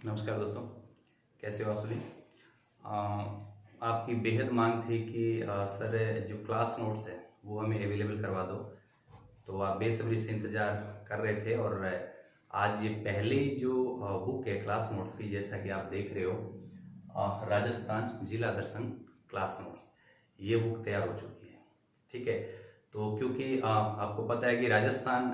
नमस्कार दोस्तों, कैसे हो आप सभी। आपकी बेहद मांग थी कि सर जो क्लास नोट्स है वो हमें अवेलेबल करवा दो। तो आप बेसब्री से इंतज़ार कर रहे थे और आज ये पहली जो बुक है क्लास नोट्स की, जैसा कि आप देख रहे हो, राजस्थान जिला दर्शन क्लास नोट्स, ये बुक तैयार हो चुकी है। ठीक है, तो क्योंकि आपको पता है कि राजस्थान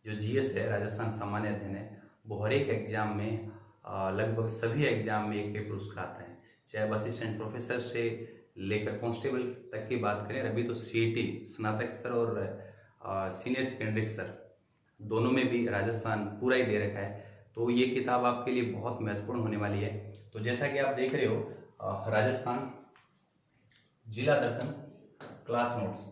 जो जीएस है, राजस्थान सामान्य अध्ययन है, वो हर एक एग्जाम में लगभग सभी एग्जाम में एक पेपर उसका आता है। चाहे अब असिस्टेंट प्रोफेसर से लेकर कांस्टेबल तक की बात करें, अभी तो सीईटी स्नातक स्तर और सीनियर सेकेंडरी स्तर दोनों में भी राजस्थान पूरा ही दे रखा है। तो ये किताब आपके लिए बहुत महत्वपूर्ण होने वाली है। तो जैसा कि आप देख रहे हो, राजस्थान जिला दर्शन क्लास नोट्स,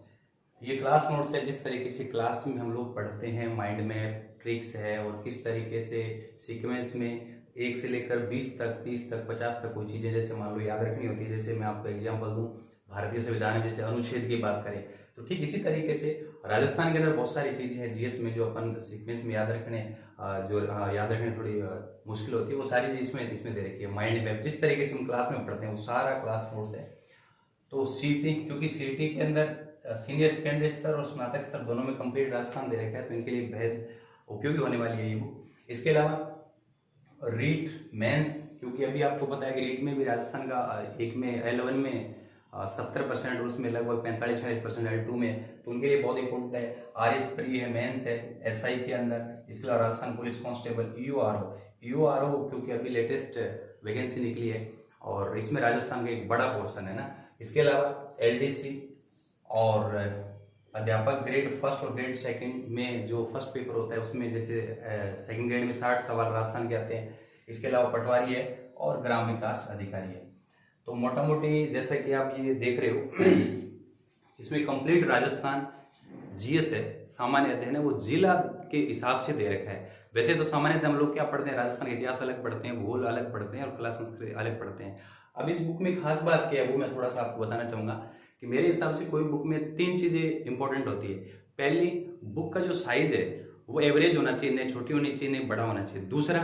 ये क्लास नोट्स है जिस तरीके से क्लास में हम लोग पढ़ते हैं, माइंड में ट्रिक्स है और किस तरीके से सीक्वेंस में 1 से लेकर 20 तक, 30 तक, 50 तक कोई चीज़ें जैसे मान लो याद रखनी होती है। जैसे मैं आपको एग्जांपल दूं, भारतीय संविधान में जैसे अनुच्छेद की बात करें, तो ठीक इसी तरीके से राजस्थान के अंदर बहुत सारी चीज़ें हैं जीएस में जो अपन सीक्वेंस में याद रखने याद रखने थोड़ी मुश्किल होती है, वो सारी चीज़ इसमें दे रखी है। माइंड मैप जिस तरीके से हम क्लास में पढ़ते हैं वो सारा क्लास नोट्स है। तो सीटी, क्योंकि सीटी के अंदर सीनियर सेकेंडरी स्तर और स्नातक स्तर दोनों में कंप्लीट राजस्थान दे रखा है, तो इनके लिए बेहद उपयोगी होने वाली है ये बुक। इसके अलावा रीट मेंस, क्योंकि अभी आपको पता है कि रीट में भी राजस्थान का एक में L1 में 70% और उसमें लगभग 45-46% L2 में, तो उनके लिए बहुत इंपॉर्टेंट है। RS प्री है, मेंस है SI के अंदर। इसके अलावा राजस्थान पुलिस कांस्टेबल EORO क्योंकि अभी लेटेस्ट वैकेंसी निकली है और इसमें राजस्थान का एक बड़ा पोर्शन है ना। इसके अलावा LDC और अध्यापक ग्रेड फर्स्ट और ग्रेड सेकंड में जो फर्स्ट पेपर होता है उसमें जैसे सेकंड ग्रेड में 60 सवाल राजस्थान के आते हैं। इसके अलावा पटवारी है और ग्राम विकास अधिकारी है। तो मोटा मोटी जैसा कि आप ये देख रहे हो, इसमें कंप्लीट राजस्थान जीएस है, सामान्य अध्ययन है, वो जिला के हिसाब से दे रखा है। वैसे तो सामान्य अध्ययन हम लोग क्या पढ़ते हैं, राजस्थान इतिहास अलग पढ़ते हैं, भूगोल अलग पढ़ते हैं और कला संस्कृति अलग पढ़ते हैं। अब इस बुक में खास बात क्या है वो मैं थोड़ा सा आपको बताना चाहूंगा कि मेरे हिसाब से कोई बुक में 3 चीजें इंपॉर्टेंट होती है। पहली, बुक का जो साइज है वो एवरेज होना चाहिए, नहीं छोटी होनी चाहिए नहीं बड़ा होना चाहिए। दूसरा,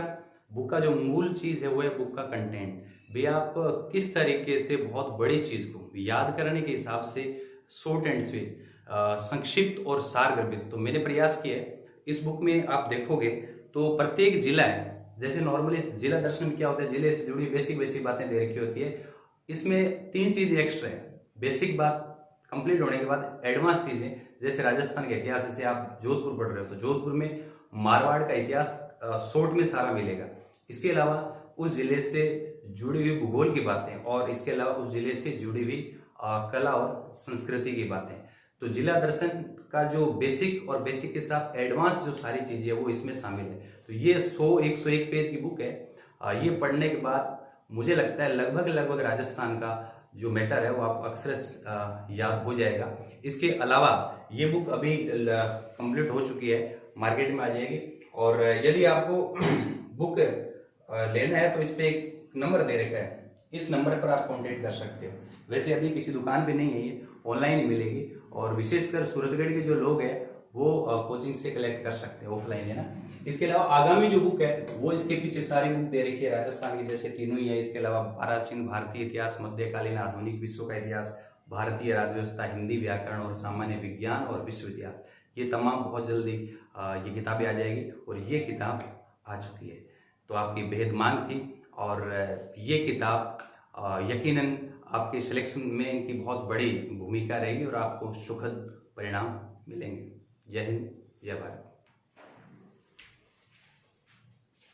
बुक का जो मूल चीज है वो है बुक का कंटेंट, भी आप किस तरीके से बहुत बड़ी चीज को याद करने के हिसाब से शॉर्ट एंड स्वीट, संक्षिप्त और सारगर्भित। तो मैंने प्रयास किया है। इस बुक में आप देखोगे तो प्रत्येक जिला है, जैसे नॉर्मली जिला दर्शन में क्या होता है, जिले से जुड़ी बेसिक बातें दे रखी होती है। इसमें 3 चीजें एक्स्ट्रा है। बेसिक बात कंप्लीट होने के बाद एडवांस चीजें, जैसे राजस्थान का इतिहास, जैसे आप जोधपुर पढ़ रहे हो तो जोधपुर में मारवाड़ का इतिहास शॉर्ट में सारा मिलेगा। इसके अलावा उस जिले से जुड़ी हुई भूगोल की बातें और इसके अलावा उस जिले से जुड़ी हुई कला और संस्कृति की बातें। तो जिला दर्शन का जो बेसिक और बेसिक के साथ एडवांस जो सारी चीजें है वो इसमें शामिल है। तो ये 101 पेज की बुक है। ये पढ़ने के बाद मुझे लगता है लगभग राजस्थान का जो मैटर है वो आपको अक्सर याद हो जाएगा। इसके अलावा ये बुक अभी कंप्लीट हो चुकी है, मार्केट में आ जाएगी। और यदि आपको बुक लेना है तो इस पे एक नंबर दे रखा है, इस नंबर पर आप कांटेक्ट कर सकते हो। वैसे अभी किसी दुकान पे नहीं है, ये ऑनलाइन ही मिलेगी और विशेषकर सूरतगढ़ के जो लोग हैं वो कोचिंग से कलेक्ट कर सकते हैं, ऑफलाइन है ना। इसके अलावा आगामी जो बुक है वो इसके पीछे सारी बुक दे रखी है राजस्थान की, जैसे तीनों ही है। इसके अलावा प्राचीन भारतीय इतिहास, मध्यकालीन आधुनिक विश्व का इतिहास, भारतीय राज्य व्यवस्था, हिंदी व्याकरण और सामान्य विज्ञान और विश्व इतिहास, ये तमाम बहुत जल्दी ये किताबें आ जाएगी और ये किताब आ चुकी है। तो आपकी बेहद मांग थी और ये किताब यकीनन आपके सिलेक्शन में इनकी बहुत बड़ी भूमिका रहेगी और आपको सुखद परिणाम मिलेंगे। जय हिंद, जय भारत।